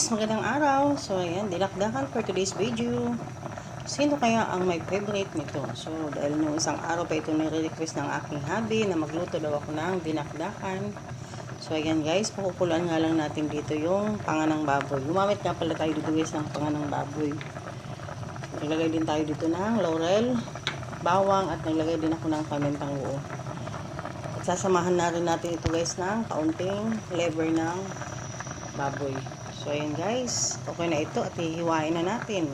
magandang araw. So ayan, dinakdakan for today's video. Sino kaya ang may favorite nito? So dahil nung isang araw pa ito nire-request ng aking hubby na magluto daw ako ng dinakdakan. So ayan guys, pakukuluan nga lang natin dito yung panganang baboy. Gumamit nga pala tayo dito guys ng panganang baboy. Naglagay din tayo dito ng laurel, bawang at naglagay din ako ng pamentang buo. At sasamahan na rin natin ito guys ng kaunting flavor ng baboy. So ayan guys, okay na ito at hihiwain na natin.